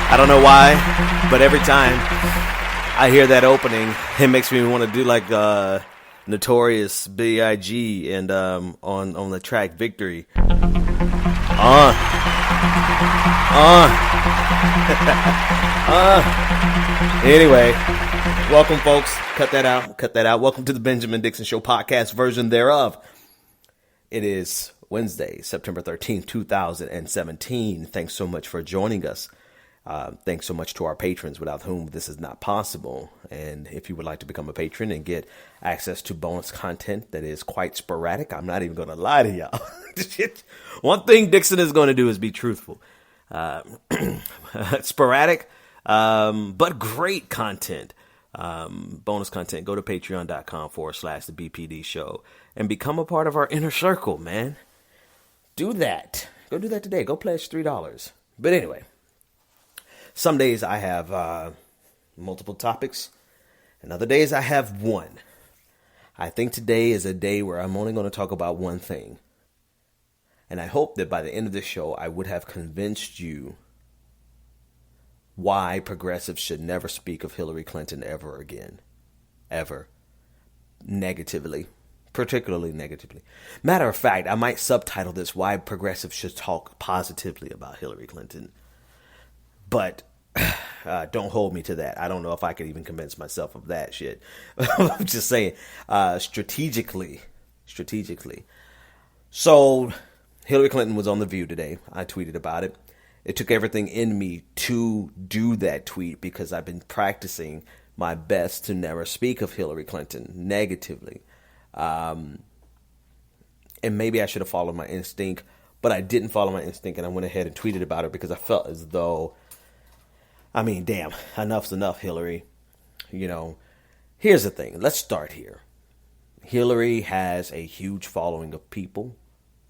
I don't know why, but every time I hear that opening, it makes me want to do like Notorious B.I.G. and on the track Victory. Anyway, welcome folks. Cut that out. Welcome to the Benjamin Dixon Show podcast version thereof. It is Wednesday, September 13th, 2017. Thanks so much for joining us. Thanks so much to our patrons without whom this is not possible. And if you would like to become a patron and get access to bonus content that is quite sporadic, I'm not even going to lie to y'all. One thing Dixon is going to do is be truthful. Sporadic, but great content. Bonus content. Go to patreon.com/the BPD show and become a part of our inner circle, man. Do that. Go do that today. Go pledge $3. But anyway. Some days I have multiple topics, and other days I have one. I think today is a day where I'm only going to talk about one thing. And I hope that by the end of the show, I would have convinced you why progressives should never speak of Hillary Clinton ever again. Ever. Negatively. Particularly negatively. Matter of fact, I might subtitle this, Why Progressives Should Talk Positively About Hillary Clinton. But don't hold me to that. I don't know if I could even convince myself of that shit. I'm just saying, strategically. So Hillary Clinton was on The View today. I tweeted about it. It took everything in me to do that tweet because I've been practicing my best to never speak of Hillary Clinton negatively. And maybe I should have followed my instinct, but I didn't follow my instinct, and I went ahead and tweeted about it because I felt as though, I mean, damn, enough's enough, Hillary. You know, here's the thing. Let's start here. Hillary has a huge following of people.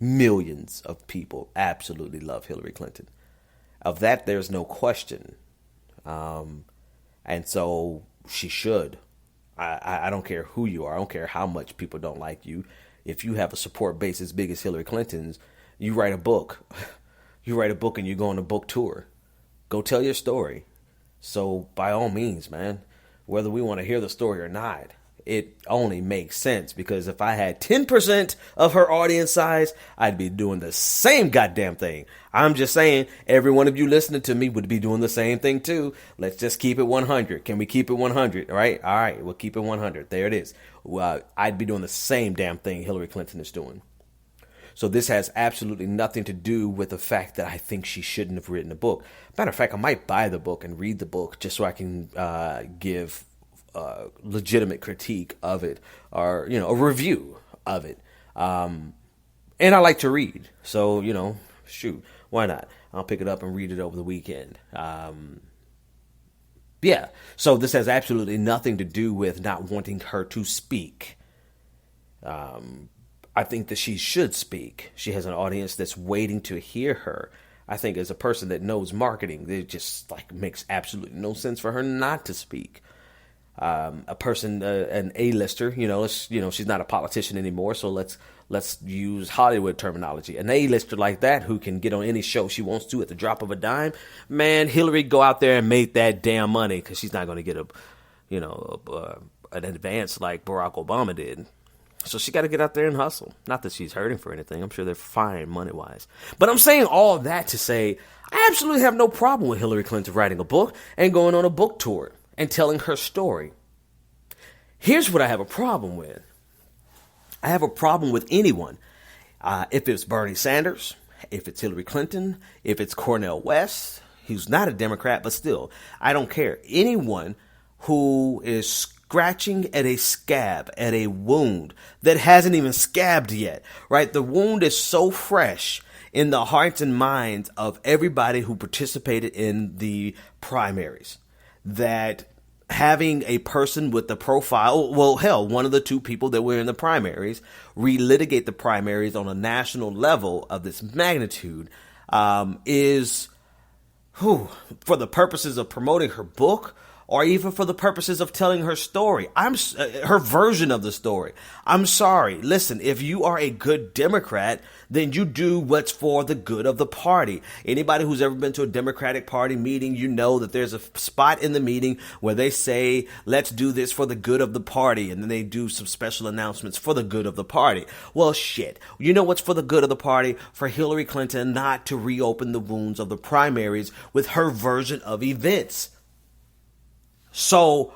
Millions of people absolutely love Hillary Clinton. Of that, there's no question. And so she should. I don't care who you are. I don't care how much people don't like you. If you have a support base as big as Hillary Clinton's, you write a book. You write a book and you go on a book tour. Go tell your story. So by all means, man, whether we want to hear the story or not, it only makes sense because if I had 10% of her audience size, I'd be doing the same goddamn thing. I'm just saying every one of you listening to me would be doing the same thing too. Let's just keep it 100. Can we keep it 100? All right. All right. We'll keep it 100. There it is. I'd be doing the same damn thing Hillary Clinton is doing. So this has absolutely nothing to do with the fact that I think she shouldn't have written a book. Matter of fact, I might buy the book and read the book just so I can give legitimate critique of it, or a review of it. And I like to read, so shoot, why not? I'll pick it up and read it over the weekend. Yeah. So this has absolutely nothing to do with not wanting her to speak. I think that she should speak. She has an audience that's waiting to hear her. I think as a person that knows marketing, it just makes absolutely no sense for her not to speak. A person, an A-lister, she's not a politician anymore, so let's use Hollywood terminology. An A-lister like that who can get on any show she wants to at the drop of a dime, man, Hillary go out there and make that damn money because she's not going to get an advance like Barack Obama did. So she got to get out there and hustle. Not that she's hurting for anything. I'm sure they're fine money-wise. But I'm saying all of that to say I absolutely have no problem with Hillary Clinton writing a book and going on a book tour and telling her story. Here's what I have a problem with. I have a problem with anyone. If it's Bernie Sanders, if it's Hillary Clinton, if it's Cornel West, who's not a Democrat, but still, I don't care. Anyone who is scratching at a scab, at a wound that hasn't even scabbed yet, right? The wound is so fresh in the hearts and minds of everybody who participated in the primaries that having a person with the profile, well, hell, one of the two people that were in the primaries, relitigate the primaries on a national level of this magnitude is, for the purposes of promoting her book or even for the purposes of telling her story. Her version of the story. I'm sorry. Listen, if you are a good Democrat, then you do what's for the good of the party. Anybody who's ever been to a Democratic Party meeting, you know that there's a spot in the meeting where they say, let's do this for the good of the party. And then they do some special announcements for the good of the party. Well, shit. You know what's for the good of the party? For Hillary Clinton not to reopen the wounds of the primaries with her version of events. So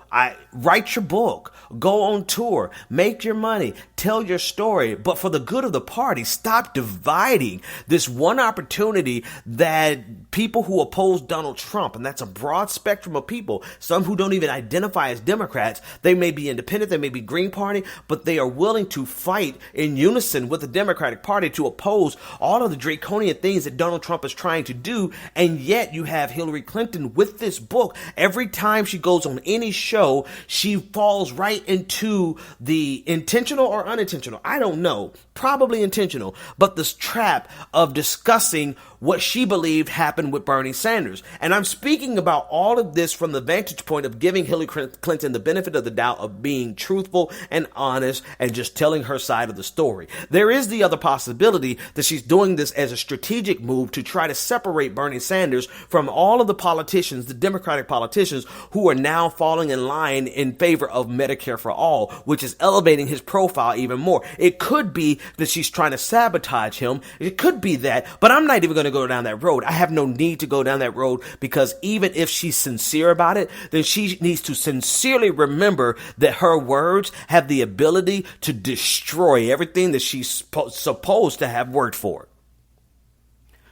write your book, go on tour, make your money, tell your story. But for the good of the party, stop dividing this one opportunity that people who oppose Donald Trump, and that's a broad spectrum of people, some who don't even identify as Democrats, they may be independent, they may be Green Party, but they are willing to fight in unison with the Democratic Party to oppose all of the draconian things that Donald Trump is trying to do. And yet you have Hillary Clinton with this book. Every time she goes on any show, she falls right into the intentional or unintentional, I don't know, probably intentional, but this trap of discussing what she believed happened with Bernie Sanders. And I'm speaking about all of this from the vantage point of giving Hillary Clinton the benefit of the doubt of being truthful and honest and just telling her side of the story. There is the other possibility that she's doing this as a strategic move to try to separate Bernie Sanders from all of the politicians, the Democratic politicians, who are now falling in line in favor of Medicare for all, which is elevating his profile even more. It could be that she's trying to sabotage him. It could be that, but I'm not even going to go down that road. I have no need to go down that road, because even if she's sincere about it, then she needs to sincerely remember that her words have the ability to destroy everything that she's supposed to have worked for.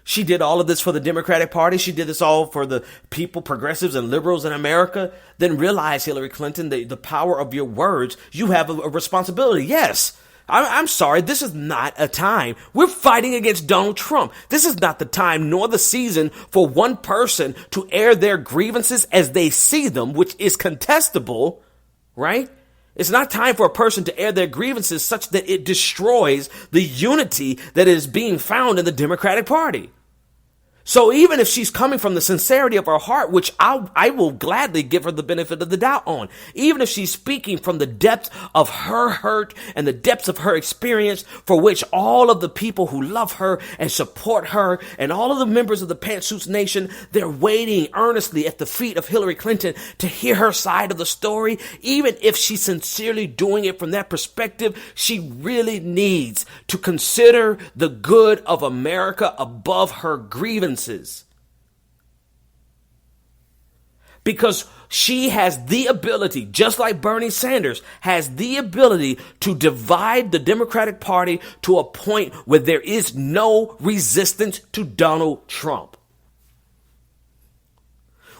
She did all of this for the Democratic Party. She did this all for the people, progressives and liberals in America. Then realize, Hillary Clinton, the power of your words. You have a responsibility. Yes. I'm sorry, this is not a time. We're fighting against Donald Trump. This is not the time nor the season for one person to air their grievances as they see them, which is contestable, right? It's not time for a person to air their grievances such that it destroys the unity that is being found in the Democratic Party. So even if she's coming from the sincerity of her heart, which I will gladly give her the benefit of the doubt on, even if she's speaking from the depth of her hurt and the depths of her experience, for which all of the people who love her and support her and all of the members of the Pantsuits Nation, they're waiting earnestly at the feet of Hillary Clinton to hear her side of the story. Even if she's sincerely doing it from that perspective, she really needs to consider the good of America above her grievances. Because she has the ability, just like Bernie Sanders, has the ability to divide the Democratic Party to a point where there is no resistance to Donald Trump.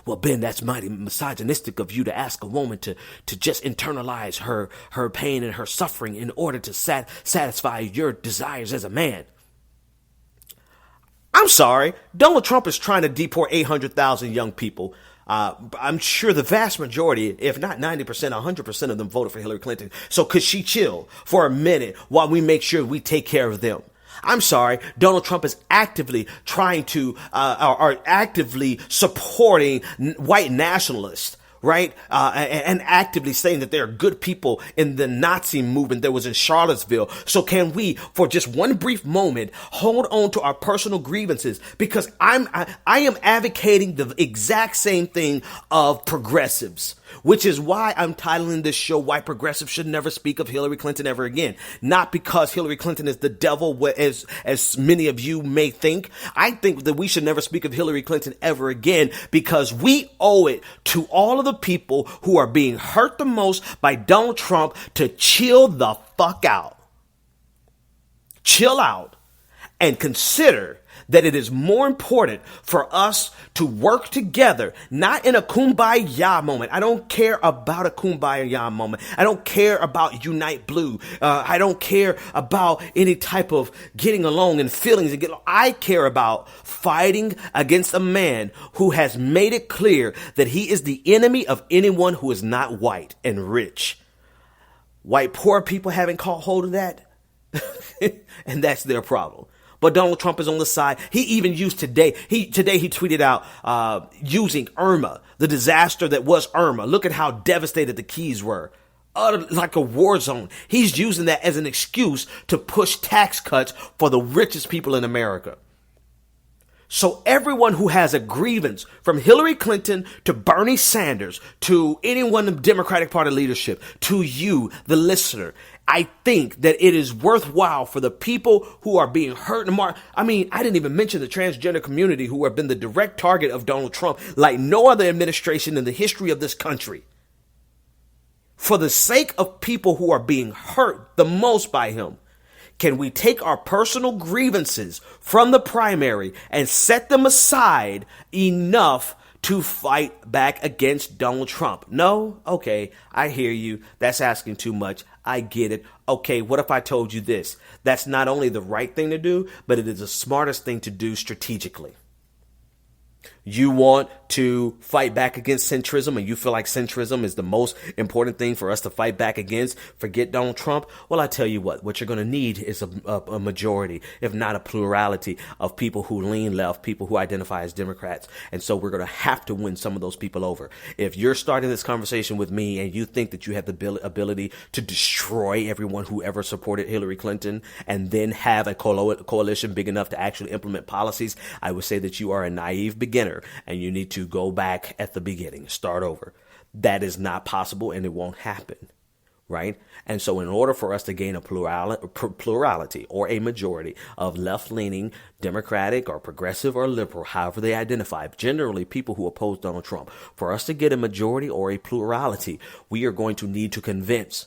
Well, Ben, that's mighty misogynistic of you to ask a woman to just internalize her pain and her suffering in order to satisfy your desires as a man. I'm sorry, Donald Trump is trying to deport 800,000 young people. I'm sure the vast majority, if not 90%, 100% of them voted for Hillary Clinton. So could she chill for a minute while we make sure we take care of them? I'm sorry, Donald Trump is actively trying to, or actively supporting white nationalists. Right? And actively saying that there are good people in the Nazi movement that was in Charlottesville. So can we, for just one brief moment, hold on to our personal grievances? Because I am advocating the exact same thing of progressives, which is why I'm titling this show, Why Progressives Should Never Speak of Hillary Clinton Ever Again. Not because Hillary Clinton is the devil, as many of you may think. I think that we should never speak of Hillary Clinton ever again, because we owe it to all of the people who are being hurt the most by Donald Trump to chill the fuck out. Chill out and consider that it is more important for us to work together, not in a kumbaya moment. I don't care about a kumbaya moment. I don't care about Unite Blue. I don't care about any type of getting along and feelings. I care about fighting against a man who has made it clear that he is the enemy of anyone who is not white and rich. White poor people haven't caught hold of that, and that's their problem. but Donald Trump is on the side. He even used today he tweeted out using Irma, the disaster that was Irma. Look at how devastated the Keys were. Like a war zone. He's using that as an excuse to push tax cuts for the richest people in America. So everyone who has a grievance, from Hillary Clinton to Bernie Sanders to anyone in the Democratic Party leadership, to you, the listener, I think that it is worthwhile for the people who are being hurt and marked. I mean, I didn't even mention the transgender community, who have been the direct target of Donald Trump like no other administration in the history of this country. For the sake of people who are being hurt the most by him, can we take our personal grievances from the primary and set them aside enough to fight back against Donald Trump? No? Okay, I hear you. That's asking too much. I get it. Okay, what if I told you this? That's not only the right thing to do, but it is the smartest thing to do strategically. You want to fight back against centrism, and you feel like centrism is the most important thing for us to fight back against. Forget Donald Trump. Well, I tell you what you're going to need is a majority, if not a plurality, of people who lean left, people who identify as Democrats. And so we're going to have to win some of those people over. If you're starting this conversation with me and you think that you have the ability to destroy everyone who ever supported Hillary Clinton and then have a coalition big enough to actually implement policies, I would say that you are a naive beginner and you need to go back at the beginning, start over. That is not possible, and it won't happen, right? And so in order for us to gain a plurality or a majority of left-leaning, Democratic or progressive or liberal, however they identify, generally people who oppose Donald Trump, for us to get a majority or a plurality, we are going to need to convince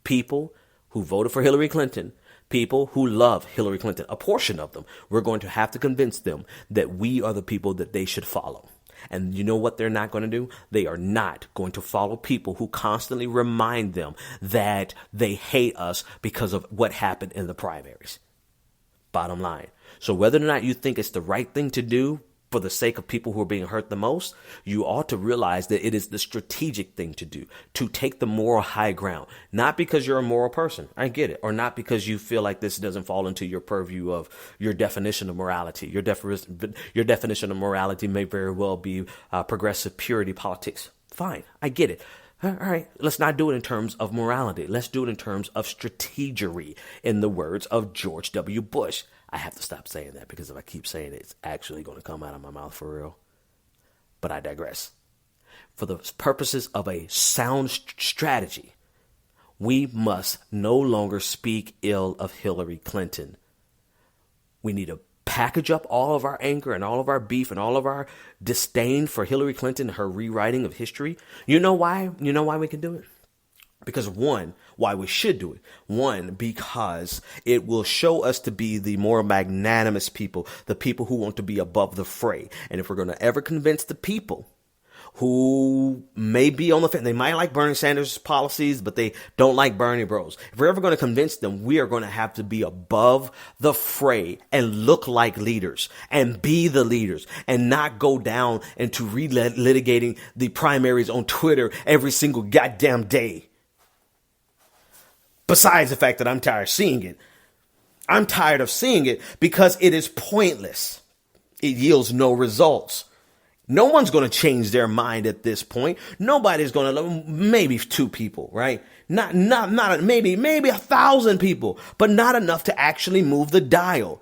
people who voted for Hillary Clinton, people who love Hillary Clinton, a portion of them, we're going to have to convince them that we are the people that they should follow. And you know what they're not going to do? They are not going to follow people who constantly remind them that they hate us because of what happened in the primaries. Bottom line. So whether or not you think it's the right thing to do for the sake of people who are being hurt the most, you ought to realize that it is the strategic thing to do, to take the moral high ground, not because you're a moral person. I get it. Or not because you feel like this doesn't fall into your purview of your definition of morality. Your definition of morality may very well be progressive purity politics. Fine. I get it. All right, let's not do it in terms of morality. Let's do it in terms of strategery, in the words of George W. Bush. I have to stop saying that because if I keep saying it, it's actually going to come out of my mouth for real. But I digress. For the purposes of a sound strategy, we must no longer speak ill of Hillary Clinton. We need to package up all of our anger and all of our beef and all of our disdain for Hillary Clinton, her rewriting of history. You know why? You know why we can do it? Because one, why we should do it. One, because it will show us to be the more magnanimous people, the people who want to be above the fray. And if we're going to ever convince the people who may be on the fence, they might like Bernie Sanders' policies, but they don't like Bernie Bros. If we're ever going to convince them, we are going to have to be above the fray and look like leaders and be the leaders and not go down into relitigating the primaries on Twitter every single goddamn day. Besides the fact that I'm tired of seeing it. I'm tired of seeing it because it is pointless. It yields no results. No one's going to change their mind at this point. Nobody's going to, maybe two people, right? Not maybe 1,000 people, but not enough to actually move the dial.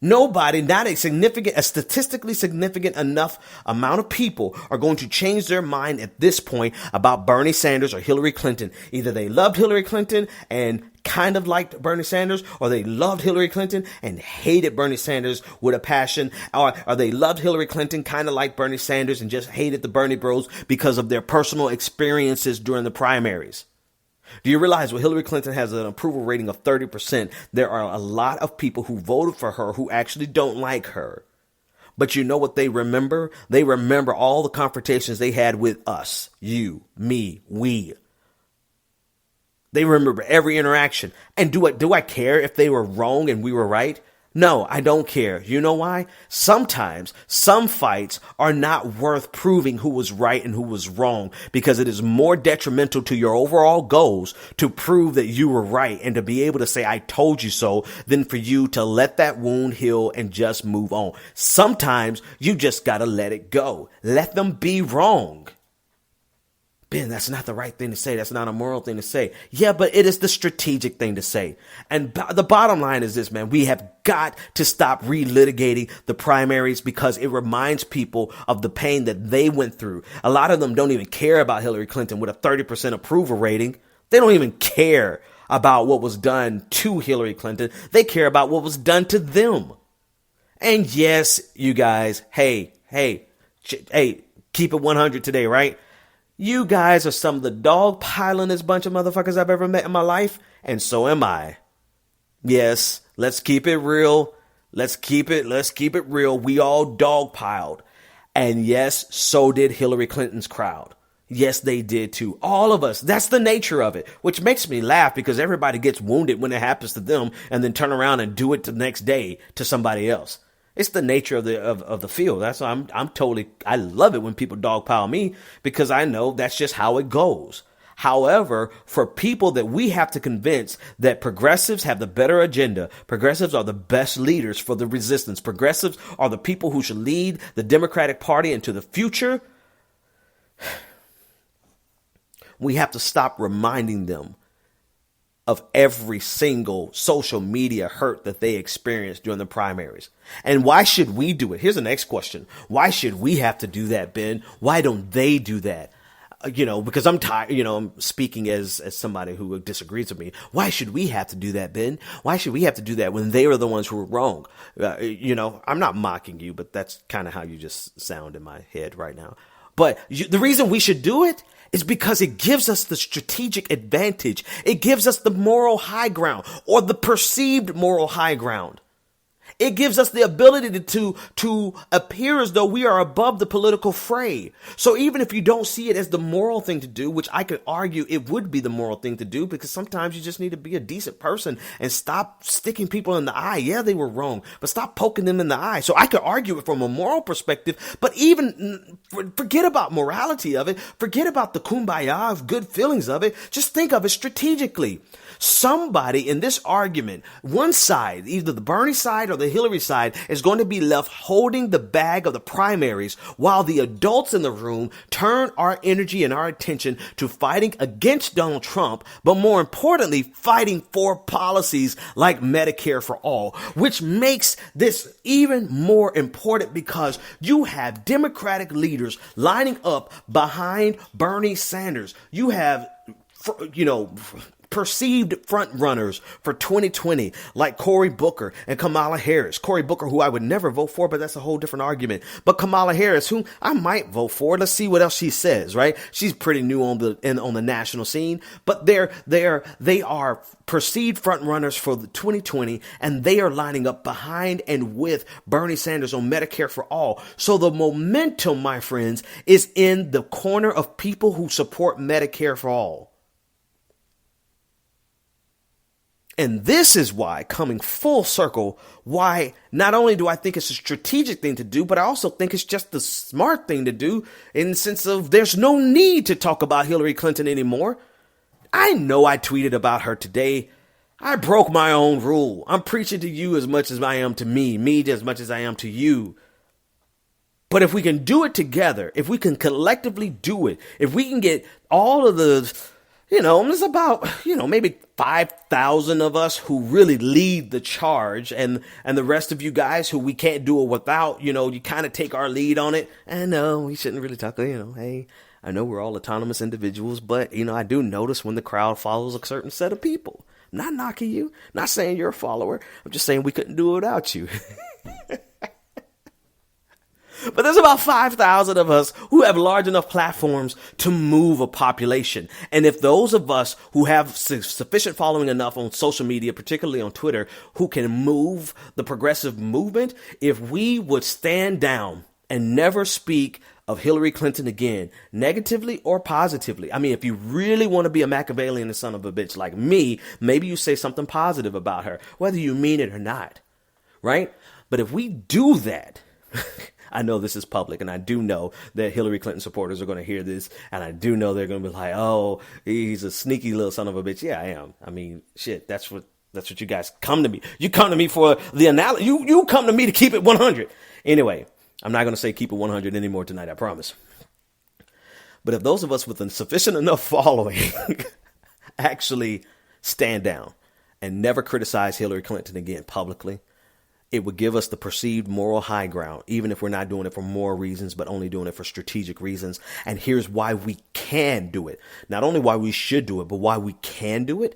Nobody, not a statistically significant enough amount of people are going to change their mind at this point about Bernie Sanders or Hillary Clinton. Either they loved Hillary Clinton and kind of liked Bernie Sanders, or they loved Hillary Clinton and hated Bernie Sanders with a passion, or they loved Hillary Clinton, kind of liked Bernie Sanders and just hated the Bernie Bros because of their personal experiences during the primaries. Do you realize when Hillary Clinton has an approval rating of 30%, there are a lot of people who voted for her who actually don't like her. But you know what they remember? They remember all the confrontations they had with us, you, me, we. They remember every interaction. And do I care if they were wrong and we were right? No, I don't care. You know why? Sometimes some fights are not worth proving who was right and who was wrong because it is more detrimental to your overall goals to prove that you were right and to be able to say, I told you so, than for you to let that wound heal and just move on. Sometimes you just gotta let it go. Let them be wrong. Ben, that's not the right thing to say. That's not a moral thing to say. Yeah, but it is the strategic thing to say. And the bottom line is this, man. We have got to stop relitigating the primaries because it reminds people of the pain that they went through. A lot of them don't even care about Hillary Clinton with a 30% approval rating. They don't even care about what was done to Hillary Clinton. They care about what was done to them. And yes, you guys, hey, keep it 100 today, right? You guys are some of the dog-pilingest bunch of motherfuckers I've ever met in my life, and so am I. Yes, let's keep it real. Let's keep it real. We all dogpiled. And yes, so did Hillary Clinton's crowd. Yes, they did too. All of us. That's the nature of it, which makes me laugh because everybody gets wounded when it happens to them and then turn around and do it the next day to somebody else. It's the nature of the field. That's why I love it when people dogpile me because I know that's just how it goes. However, for people that we have to convince that progressives have the better agenda, progressives are the best leaders for the resistance, progressives are the people who should lead the Democratic Party into the future, we have to stop reminding them of every single social media hurt that they experienced during the primaries. And why should we do it? Here's the next question. Why should we have to do that, Ben? Why don't they do that? Because I'm tired, I'm speaking as somebody who disagrees with me. Why should we have to do that, Ben? Why should we have to do that when they were the ones who were wrong? I'm not mocking you, but that's kind of how you just sound in my head right now. But the reason we should do it is because it gives us the strategic advantage. It gives us the moral high ground or the perceived moral high ground. It gives us the ability to appear as though we are above the political fray. So even if you don't see it as the moral thing to do, which I could argue it would be the moral thing to do, because sometimes you just need to be a decent person and stop sticking people in the eye. Yeah, they were wrong, but stop poking them in the eye. So I could argue it from a moral perspective, but even forget about morality of it. Forget about the kumbaya of good feelings of it. Just think of it strategically. Somebody in this argument, one side, either the Bernie side or the Hillary side, is going to be left holding the bag of the primaries while the adults in the room turn our energy and our attention to fighting against Donald Trump, but more importantly, fighting for policies like Medicare for all, which makes this even more important because you have Democratic leaders lining up behind Bernie Sanders. You have, perceived front runners for 2020 like Cory Booker and Kamala Harris. Cory Booker, who I would never vote for, but that's a whole different argument. But Kamala Harris, whom I might vote for. Let's see what else she says, right? She's pretty new on the national scene, but they are perceived front runners for the 2020, and they are lining up behind and with Bernie Sanders on Medicare for all. So the momentum, my friends, is in the corner of people who support Medicare for all. And this is why, coming full circle, why not only do I think it's a strategic thing to do, but I also think it's just the smart thing to do in the sense of there's no need to talk about Hillary Clinton anymore. I know I tweeted about her today. I broke my own rule. I'm preaching to you as much as I am to me as much as I am to you. But if we can do it together, if we can collectively do it, if we can get all of the, there's about, maybe 5,000 of us who really lead the charge and the rest of you guys who we can't do it without, you kind of take our lead on it. And no, we shouldn't really talk, hey, I know we're all autonomous individuals, but, I do notice when the crowd follows a certain set of people. I'm not knocking you, not saying you're a follower. I'm just saying we couldn't do it without you. But there's about 5,000 of us who have large enough platforms to move a population. And if those of us who have sufficient following enough on social media, particularly on Twitter, who can move the progressive movement, if we would stand down and never speak of Hillary Clinton again, negatively or positively. I mean, if you really want to be a Machiavellian son of a bitch like me, maybe you say something positive about her, whether you mean it or not. right? But if we do that, I know this is public, and I do know that Hillary Clinton supporters are going to hear this, and I do know they're going to be like, "Oh, he's a sneaky little son of a bitch." Yeah, I am. I mean, shit. That's what you guys come to me. You come to me for the analogy. You come to me to keep it 100. Anyway, I'm not going to say keep it 100 anymore tonight. I promise. But if those of us with a sufficient enough following actually stand down and never criticize Hillary Clinton again publicly, it would give us the perceived moral high ground, even if we're not doing it for moral reasons, but only doing it for strategic reasons. And here's why we can do it. Not only why we should do it, but why we can do it.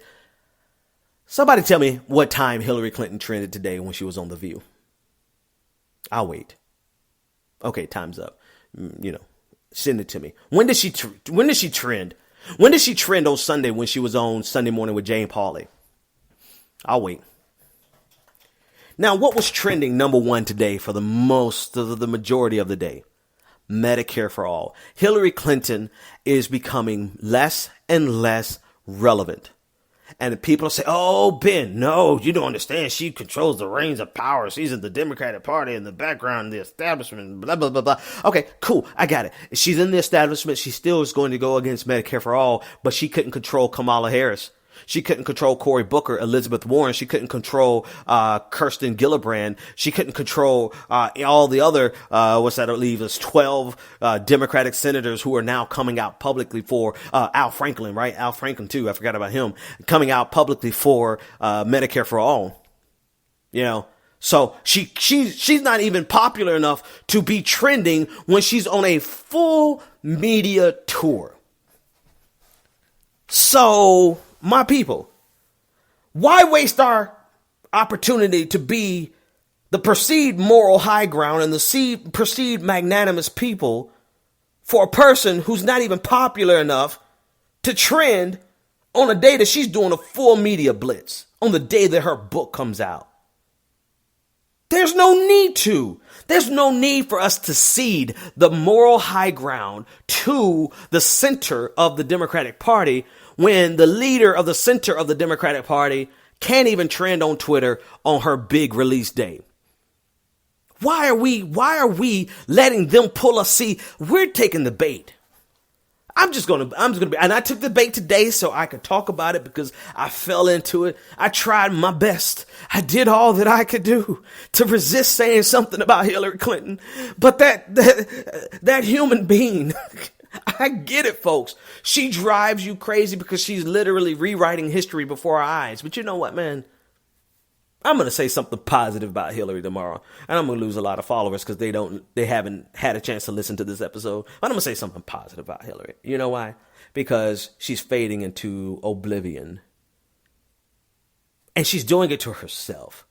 Somebody tell me what time Hillary Clinton trended today when she was on The View. I'll wait. Okay, time's up. Send it to me. When did she trend? When did she trend on Sunday when she was on Sunday Morning with Jane Pauley? I'll wait. Now, what was trending number one today for the majority of the day? Medicare for all. Hillary Clinton is becoming less and less relevant. And people say, "Oh, Ben, no, you don't understand. She controls the reins of power. She's in the Democratic Party in the background, the establishment, blah, blah, blah, blah." Okay, cool. I got it. She's in the establishment. She still is going to go against Medicare for all, but she couldn't control Kamala Harris. She couldn't control Cory Booker, Elizabeth Warren. She couldn't control Kirsten Gillibrand. She couldn't control all the other, what's that, I believe is 12 Democratic senators who are now coming out publicly for Al Franklin, right? Al Franklin, too. I forgot about him. Coming out publicly for Medicare for all. So she's not even popular enough to be trending when she's on a full media tour. So, my people, why waste our opportunity to be the perceived moral high ground and the perceived magnanimous people for a person who's not even popular enough to trend on a day that she's doing a full media blitz, on the day that her book comes out? There's no need to. There's no need for us to cede the moral high ground to the center of the Democratic Party when the leader of the center of the Democratic Party can't even trend on Twitter on her big release day. Why are we letting them pull us? See, we're taking the bait. I'm just going to be, and I took the bait today so I could talk about it because I fell into it. I tried my best. I did all that I could do to resist saying something about Hillary Clinton. But that human being, I get it, folks. She drives you crazy because she's literally rewriting history before our eyes. But you know what, man? I'm going to say something positive about Hillary tomorrow. And I'm going to lose a lot of followers because they haven't had a chance to listen to this episode. But I'm going to say something positive about Hillary. You know why? Because she's fading into oblivion. And she's doing it to herself.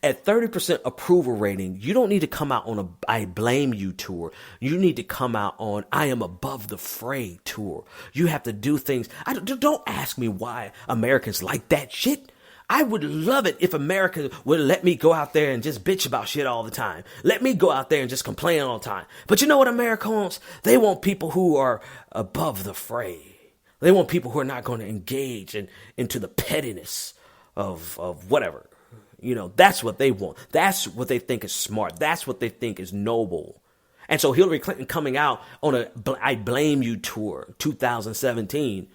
At 30% approval rating, you don't need to come out on a I blame you tour. You need to come out on I am above the fray tour. You have to do things. Don't ask me why Americans like that shit. I would love it if America would let me go out there and just bitch about shit all the time. Let me go out there and just complain all the time. But you know what America wants? They want people who are above the fray. They want people who are not going to engage into the pettiness of whatever. That's what they want. That's what they think is smart. That's what they think is noble. And so Hillary Clinton coming out on a I Blame You tour 2017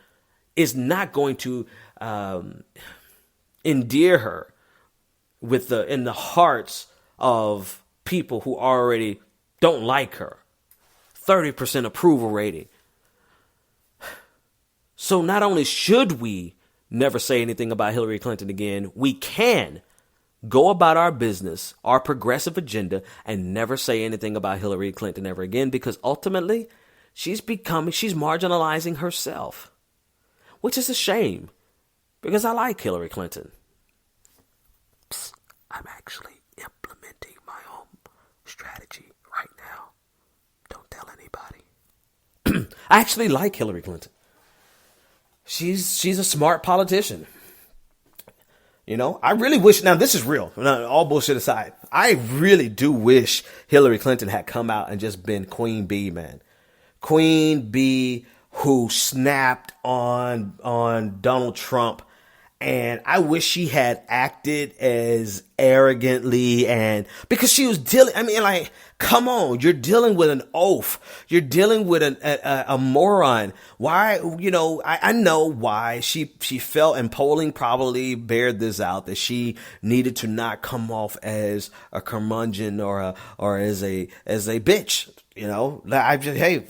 is not going to endear her in the hearts of people who already don't like her. 30% approval rating. So not only should we never say anything about Hillary Clinton again, we can go about our business, our progressive agenda, and never say anything about Hillary Clinton ever again, because ultimately she's marginalizing herself, which is a shame. Because I like Hillary Clinton. I'm actually implementing my own strategy right now. Don't tell anybody. I actually like Hillary Clinton. She's a smart politician. I really wish, now this is real, all bullshit aside, I really do wish Hillary Clinton had come out and just been Queen Bee, man. Queen Bee who snapped on Donald Trump. And I wish she had acted as arrogantly, and because she was dealing, I mean, like, come on, you're dealing with an oaf. You're dealing with a moron. Why, I know why she felt, and polling probably bared this out, that she needed to not come off as a curmudgeon or as a bitch. Hey,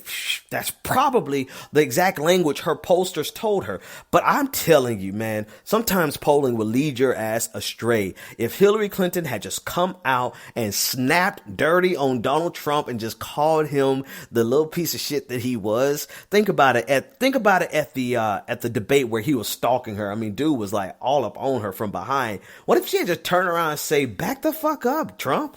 that's probably the exact language her pollsters told her. But I'm telling you, man, sometimes polling will lead your ass astray. If Hillary Clinton had just come out and snapped dirty on Donald Trump and just called him the little piece of shit that he was, think about it at the debate where he was stalking her. I mean, dude was like all up on her from behind. What if she had just turned around and say, "Back the fuck up, Trump.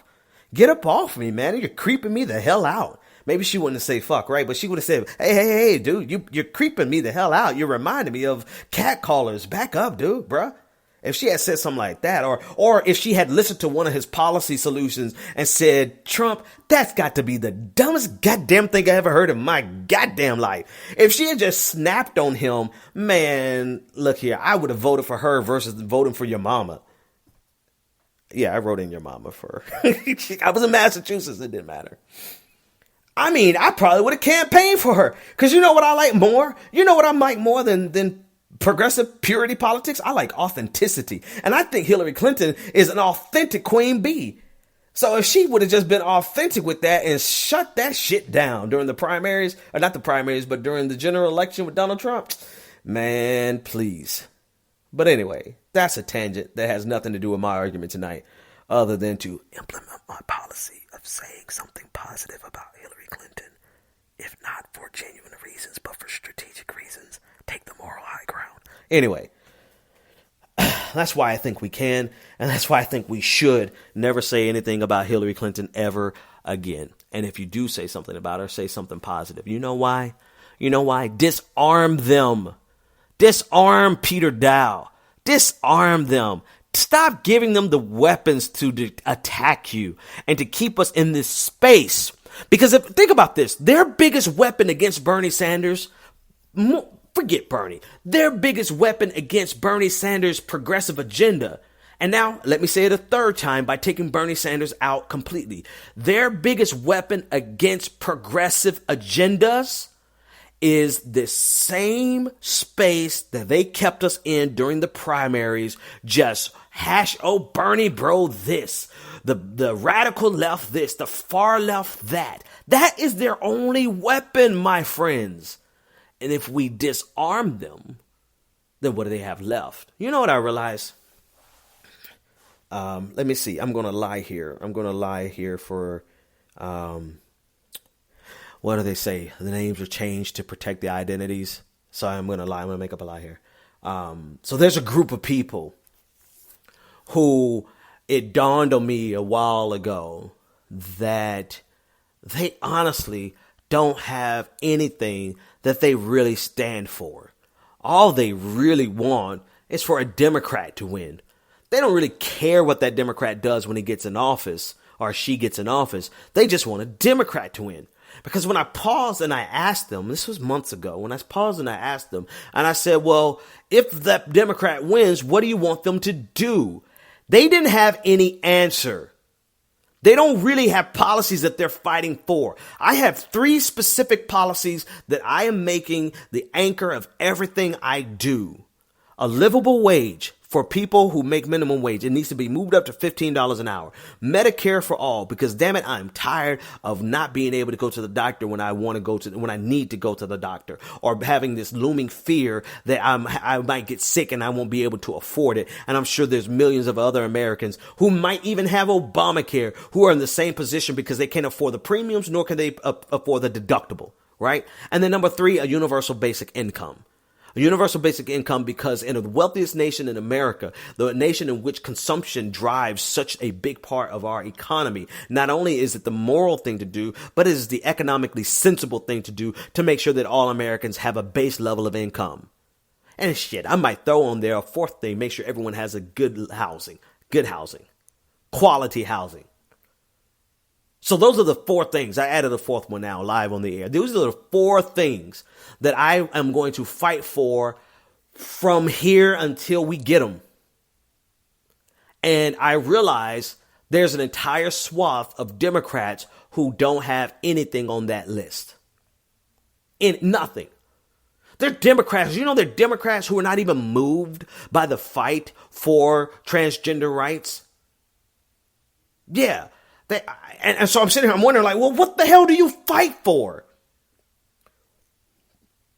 Get up off me, man. You're creeping me the hell out." Maybe she wouldn't say fuck, right? But she would have said, hey, dude, you're creeping me the hell out. You're reminding me of catcallers. Back up, dude, bruh. If she had said something like that, or if she had listened to one of his policy solutions and said, "Trump, that's got to be the dumbest goddamn thing I ever heard in my goddamn life." If she had just snapped on him, man, look here, I would have voted for her versus voting for your mama. Yeah, I wrote in your mama for her. I was in Massachusetts. It didn't matter. I mean, I probably would have campaigned for her. Because you know what I like more? You know what I like more than progressive purity politics? I like authenticity. And I think Hillary Clinton is an authentic queen bee. So if she would have just been authentic with that and shut that shit down during the primaries, or not the primaries, but during the general election with Donald Trump, man, please. But anyway, that's a tangent that has nothing to do with my argument tonight, other than to implement my policy of saying something positive about Hillary Clinton, if not for genuine reasons, but for strategic reasons. Take the moral high ground. Anyway, that's why I think we can, and that's why I think we should never say anything about Hillary Clinton ever again. And if you do say something about her, say something positive. You know why? Disarm them. Disarm Peter Dow. Disarm them. Stop giving them the weapons to attack you and to keep us in this space. Because think about this, their biggest weapon against Bernie Sanders, forget Bernie, their biggest weapon against Bernie Sanders' progressive agenda. And now let me say it a third time by taking Bernie Sanders out completely. Their biggest weapon against progressive agendas is this same space that they kept us in during the primaries. Just Bernie bro this, the radical left this, the far left that. That is their only weapon, my friends. And if we disarm them, then what do they have left? You know what I realize? Let me see. I'm going to lie here for... what do they say? The names are changed to protect the identities. So I'm going to lie. I'm going to make up a lie here. So there's a group of people who it dawned on me a while ago that they honestly don't have anything that they really stand for. All they really want is for a Democrat to win. They don't really care what that Democrat does when he gets in office or she gets in office. They just want a Democrat to win. Because when I paused and I asked them, this was months ago, when I paused and I asked them, and I said, well, if that Democrat wins, what do you want them to do? They didn't have any answer. They don't really have policies that they're fighting for. I have 3 specific policies that I am making the anchor of everything I do. A livable wage for people who make minimum wage. It needs to be moved up to $15 an hour. Medicare for all, because damn it, I'm tired of not being able to go to the doctor when I need to go to the doctor, or having this looming fear that I might get sick and I won't be able to afford it. And I'm sure there's millions of other Americans who might even have Obamacare who are in the same position because they can't afford the premiums, nor can they afford the deductible, right? And then number 3, a universal basic income. A universal basic income, because in the wealthiest nation in America, the nation in which consumption drives such a big part of our economy, not only is it the moral thing to do, but it is the economically sensible thing to do to make sure that all Americans have a base level of income. And shit, I might throw on there a 4th thing, make sure everyone has a good housing, quality housing. So those are the 4 things. I added a 4th one now live on the air. Those are the 4 things that I am going to fight for from here until we get them. And I realize there's an entire swath of Democrats who don't have anything on that list. Nothing. They're Democrats. They're Democrats who are not even moved by the fight for transgender rights. Yeah. And so I'm sitting here, I'm wondering, like, well, what the hell do you fight for?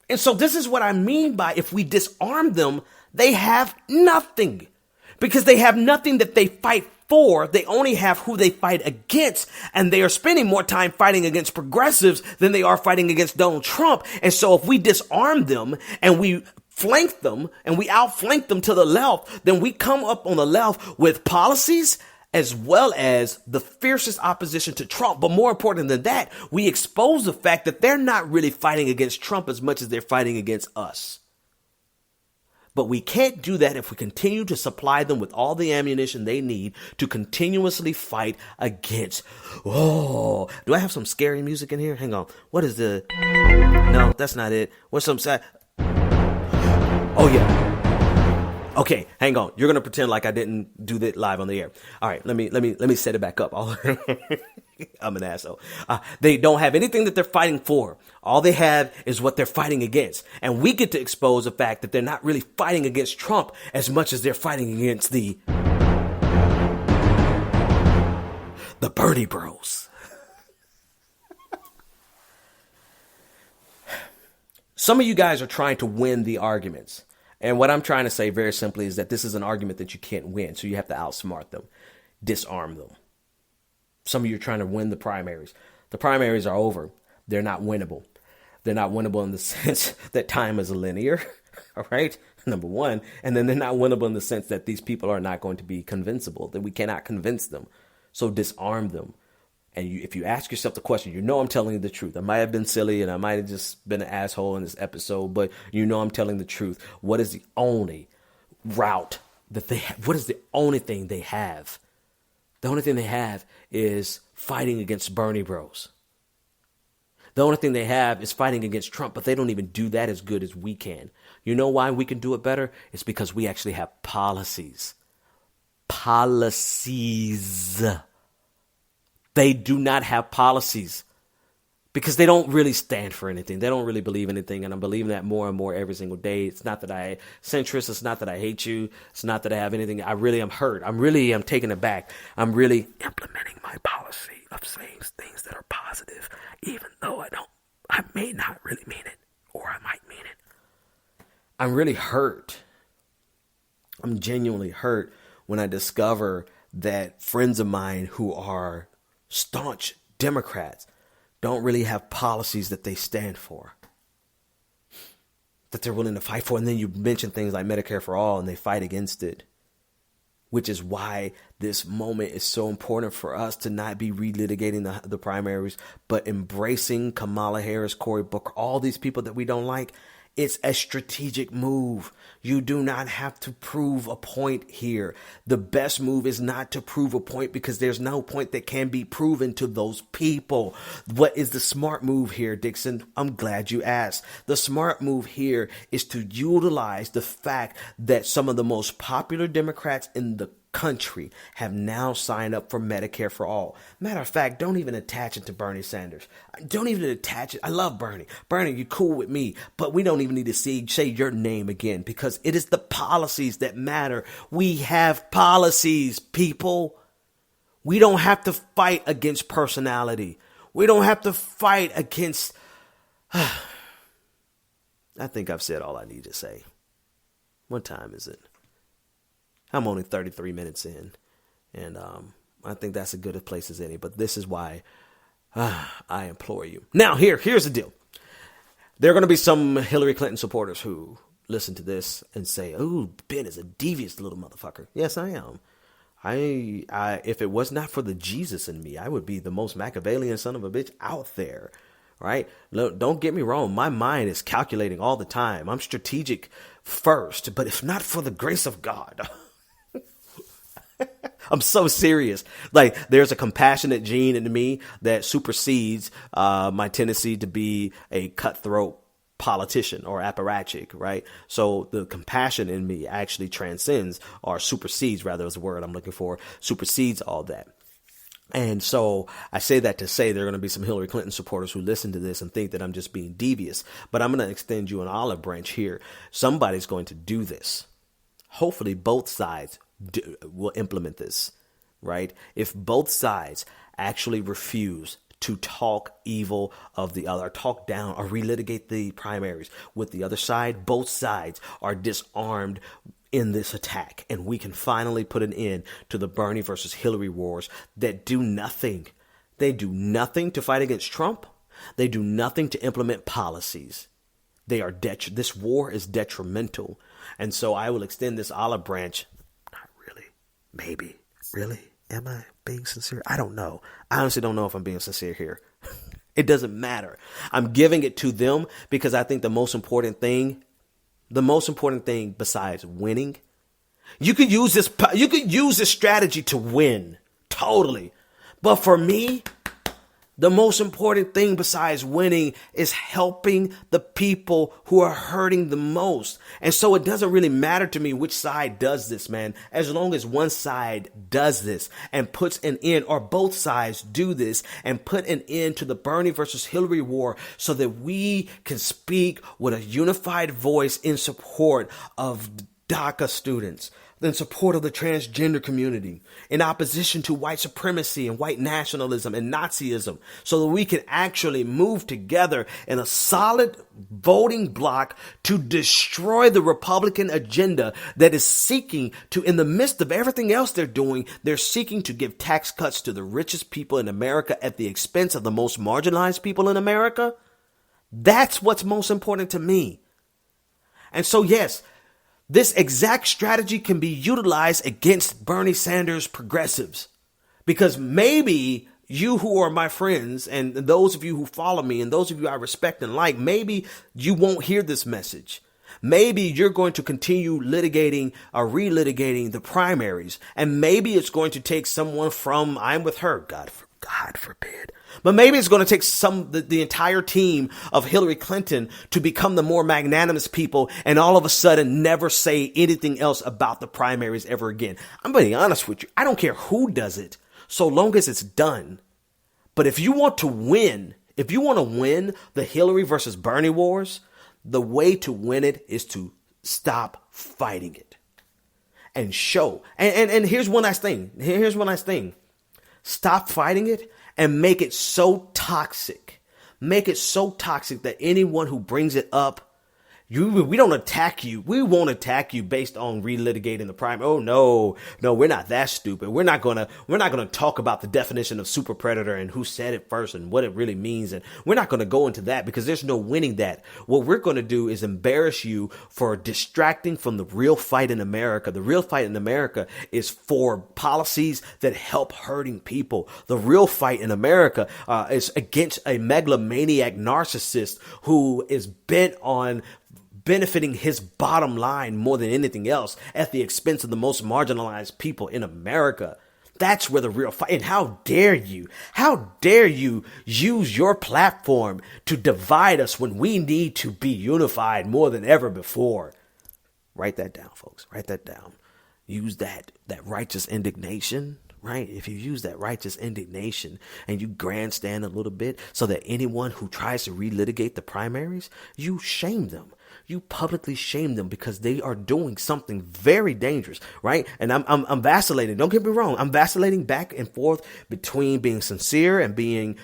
And so this is what I mean by if we disarm them, they have nothing. Because they have nothing that they fight for. They only have who they fight against. And they are spending more time fighting against progressives than they are fighting against Donald Trump. And so if we disarm them and we flank them and we outflank them to the left, then we come up on the left with policies as well as the fiercest opposition to Trump. But more important than that, we expose the fact that they're not really fighting against Trump as much as they're fighting against us. But we can't do that if we continue to supply them with all the ammunition they need to continuously fight against. Oh, do I have some scary music in here? Hang on. What is the... No, that's not it. What's some sad... Oh, yeah. Okay, hang on. You're going to pretend like I didn't do that live on the air. All right, let me set it back up. I'm an asshole. They don't have anything that they're fighting for. All they have is what they're fighting against. And we get to expose the fact that they're not really fighting against Trump as much as they're fighting against the Bernie Bros. Some of you guys are trying to win the arguments. And what I'm trying to say very simply is that this is an argument that you can't win. So you have to outsmart them, disarm them. Some of you are trying to win the primaries. The primaries are over. They're not winnable. They're not winnable in the sense that time is linear. All right. Number one. And then they're not winnable in the sense that these people are not going to be convincible, that we cannot convince them. So disarm them. And if you ask yourself the question, I'm telling you the truth. I might have been silly and I might have just been an asshole in this episode, but I'm telling the truth. What is the only route that they have? What is the only thing they have? The only thing they have is fighting against Bernie Bros. The only thing they have is fighting against Trump, but they don't even do that as good as we can. You know why we can do it better? It's because we actually have policies. Policies. They do not have policies because they don't really stand for anything. They don't really believe anything. And I'm believing that more and more every single day. It's not that I centrist. It's not that I hate you. It's not that I have anything. I really am hurt. I'm taken aback. I'm really implementing my policy of saying things that are positive, even though I may not really mean it, or I might mean it. I'm really hurt. I'm genuinely hurt when I discover that friends of mine who are staunch Democrats don't really have policies that they stand for, that they're willing to fight for. And then you mention things like Medicare for all and they fight against it, which is why this moment is so important for us to not be relitigating the primaries, but embracing Kamala Harris, Cory Booker, all these people that we don't like. It's a strategic move. You do not have to prove a point here. The best move is not to prove a point because there's no point that can be proven to those people. What is the smart move here, Dixon? I'm glad you asked. The smart move here is to utilize the fact that some of the most popular Democrats in the country have now signed up for Medicare for all. Matter of fact, don't even attach it to Bernie Sanders. Don't even attach it. I love Bernie. Bernie, you're cool with me, but we don't even need to say your name again because it is the policies that matter. We have policies, people. We don't have to fight against personality. We don't have to fight against... I think I've said all I need to say. What time is it? I'm only 33 minutes in, and I think that's as good a place as any. But this is why I implore you. Now, here's the deal. There are going to be some Hillary Clinton supporters who listen to this and say, "Oh, Ben is a devious little motherfucker." Yes, I am. I if it was not for the Jesus in me, I would be the most Machiavellian son of a bitch out there. Right? Look, don't get me wrong. My mind is calculating all the time. I'm strategic first, but if not for the grace of God. I'm so serious. Like, there's a compassionate gene in me that supersedes my tendency to be a cutthroat politician or apparatchik, right? So the compassion in me actually transcends, or supersedes, rather is the word I'm looking for, supersedes all that. And so I say that to say there are going to be some Hillary Clinton supporters who listen to this and think that I'm just being devious, but I'm going to extend you an olive branch here. Somebody's going to do this. Hopefully both sides will implement this, right? If both sides actually refuse to talk evil of the other, talk down or relitigate the primaries with the other side, both sides are disarmed in this attack, and we can finally put an end to the Bernie versus Hillary wars that do nothing. They do nothing to fight against Trump. They do nothing to implement policies. They are this war is detrimental. And so I will extend this olive branch. Not really. Maybe. Really? Am I being sincere? I don't know. I honestly don't know if I'm being sincere here. It doesn't matter. I'm giving it to them because I think the most important thing besides winning, you could use this strategy to win. Totally. But for me, the most important thing besides winning is helping the people who are hurting the most. And so it doesn't really matter to me which side does this, man. As long as one side does this and puts an end, or both sides do this and put an end to the Bernie versus Hillary war, so that we can speak with a unified voice in support of DACA students, in support of the transgender community, in opposition to white supremacy and white nationalism and Nazism, so that we can actually move together in a solid voting bloc to destroy the Republican agenda that is seeking to, in the midst of everything else they're doing, they're seeking to give tax cuts to the richest people in America at the expense of the most marginalized people in America. That's what's most important to me. And so, yes, this exact strategy can be utilized against Bernie Sanders progressives, because maybe you who are my friends and those of you who follow me and those of you I respect and like, maybe you won't hear this message. Maybe you're going to continue litigating or relitigating the primaries, and maybe it's going to take someone from I'm with her, God forbid. But maybe it's going to take the entire team of Hillary Clinton to become the more magnanimous people and all of a sudden never say anything else about the primaries ever again. I'm being honest with you. I don't care who does it, so long as it's done. But if you want to win the Hillary versus Bernie wars, the way to win it is to stop fighting it and show. And here's one last thing. Stop fighting it and make it so toxic. Make it so toxic that anyone who brings it up, we don't attack you. We won't attack you based on relitigating the primary. Oh no, we're not that stupid. We're not gonna talk about the definition of super predator and who said it first and what it really means. And we're not gonna go into that because there's no winning that. What we're gonna do is embarrass you for distracting from the real fight in America. The real fight in America is for policies that help hurting people. The real fight in America is against a megalomaniac narcissist who is bent on benefiting his bottom line more than anything else at the expense of the most marginalized people in America. That's where the real fight. And how dare you use your platform to divide us when we need to be unified more than ever before? Write that down, folks. Write that down. Use that righteous indignation, right? If you use that righteous indignation and you grandstand a little bit so that anyone who tries to relitigate the primaries, you shame them. You publicly shame them because they are doing something very dangerous, right? And I'm vacillating. Don't get me wrong. I'm vacillating back and forth between being sincere and being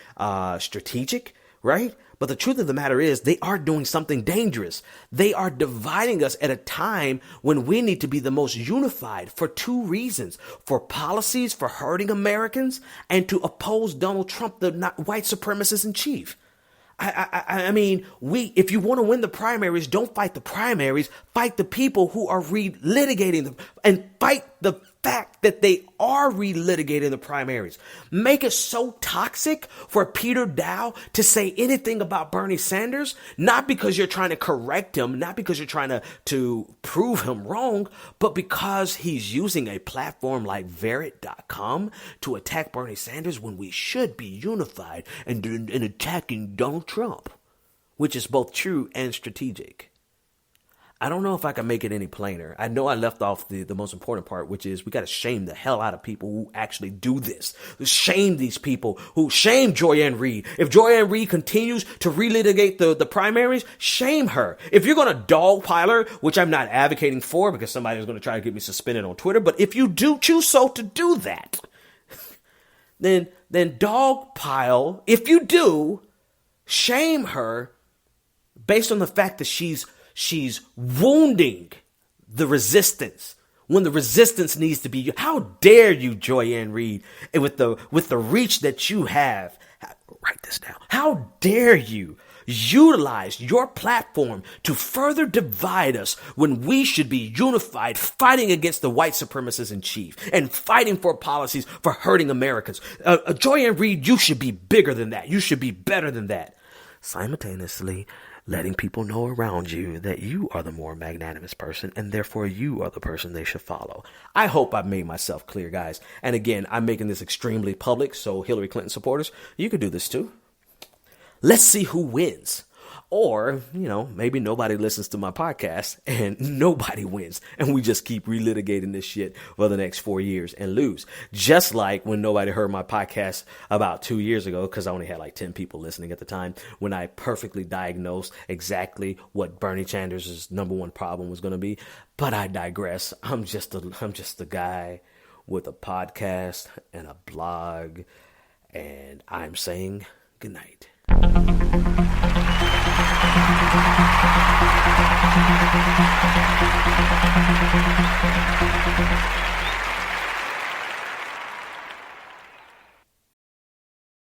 strategic, right? But the truth of the matter is they are doing something dangerous. They are dividing us at a time when we need to be the most unified for two reasons: for policies for hurting Americans and to oppose Donald Trump, the white supremacist in chief. I mean, if you want to win the primaries, don't fight the primaries, fight the people who are relitigating them, and fight the fact that they are relitigating the primaries. Make it so toxic for Peter Dow to say anything about Bernie Sanders, not because you're trying to correct him, not because you're trying to prove him wrong, but because he's using a platform like Verit.com to attack Bernie Sanders when we should be unified and attacking Donald Trump. which is both true and strategic. I don't know if I can make it any plainer. I know I left off the most important part, which is we got to shame the hell out of people who actually do this. Shame these people who shame Joy-Ann Reid. If Joy-Ann Reid continues to relitigate the primaries, shame her. If you're going to dogpile her, which I'm not advocating for because somebody's going to try to get me suspended on Twitter, but if you do choose so to do that, then dogpile, if you do, shame her based on the fact that she's wounding the resistance when the resistance needs to be. How dare you, Joy-Ann Reid, and with the reach that you have, write this down. How dare you utilize your platform to further divide us when we should be unified, fighting against the white supremacists in chief and fighting for policies for hurting Americans. Joy-Ann Reid, you should be bigger than that. You should be better than that. Simultaneously, letting people know around you that you are the more magnanimous person and therefore you are the person they should follow. I hope I've made myself clear, guys. And again, I'm making this extremely public, so Hillary Clinton supporters, you can do this too. Let's see who wins. Or, maybe nobody listens to my podcast and nobody wins. And we just keep relitigating this shit for the next 4 years and lose. Just like when nobody heard my podcast about 2 years ago, because I only had like 10 people listening at the time, when I perfectly diagnosed exactly what Bernie Sanders' number one problem was going to be. But I digress. I'm just a guy with a podcast and a blog. And I'm saying good night.